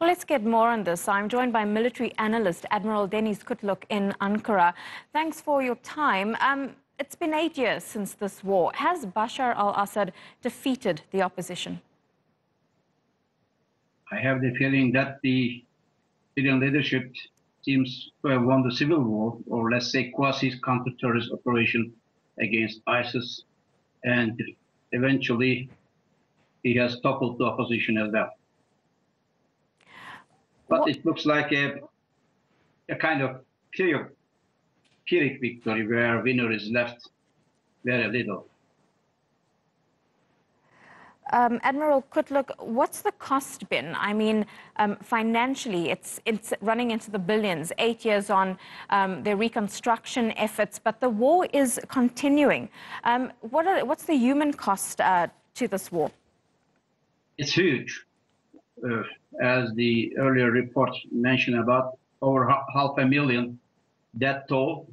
Well, let's get more on this. I'm joined by military analyst Admiral Deniz Kutluk in Ankara. Thanks for your time. It's been 8 years since this war. Has Bashar al-Assad defeated the opposition? I have the feeling that the Syrian leadership seems to have won the civil war, or let's say quasi-counter-terrorist operation against ISIS, and eventually he has toppled the opposition as well. But it looks like a kind of Pyrrhic victory where winner is left very little. Admiral Kutluk, what's the cost been? I mean, financially, it's running into the billions. 8 years on, their reconstruction efforts, but the war is continuing. What's the human cost to this war? It's huge. As the earlier report mentioned, about over 500,000 death toll,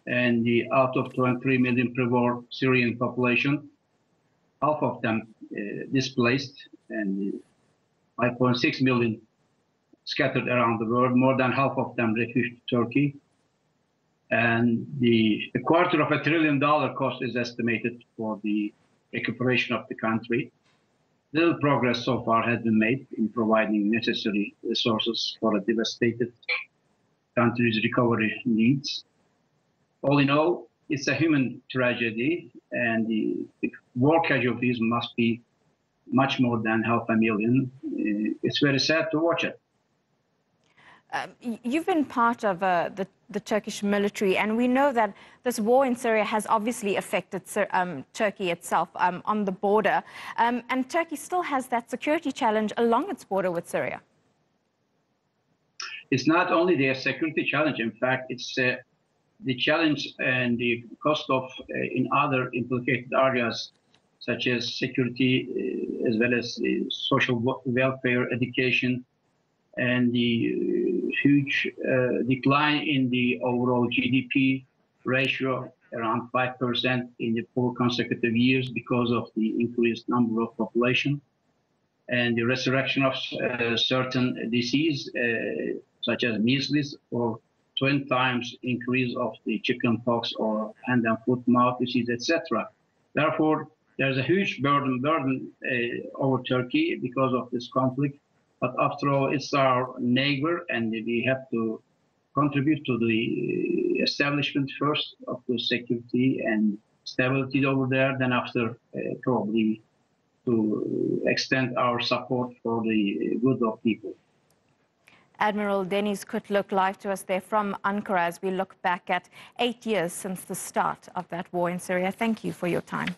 and out of 23 million pre-war Syrian population, half of them displaced, and 5.6 million scattered around the world, more than half of them refuged to Turkey. And the $250 billion cost is estimated for the recuperation of the country. Little progress so far has been made in providing necessary resources for a devastated country's recovery needs. All in all, it's a human tragedy, and the war casualties must be much more than 500,000. It's very sad to watch it. You've been part of the Turkish military, and we know that this war in Syria has obviously affected Turkey itself on the border. And Turkey still has that security challenge along its border with Syria. It's not only their security challenge. In fact, it's the challenge and the cost of in other implicated areas, such as security, as well as social welfare, education, and the huge decline in the overall GDP ratio, around 5% in the 4 consecutive years because of the increased number of population, and the resurrection of certain disease, such as measles, or 20 times increase of the chickenpox or hand and foot mouth disease, etc. Therefore, there's a huge burden over Turkey because of this conflict. But after all, it's our neighbor, and we have to contribute to the establishment first of the security and stability over there, then after probably to extend our support for the good of people. Admiral Deniz Kutluk live to us there from Ankara as we look back at 8 years since the start of that war in Syria. Thank you for your time.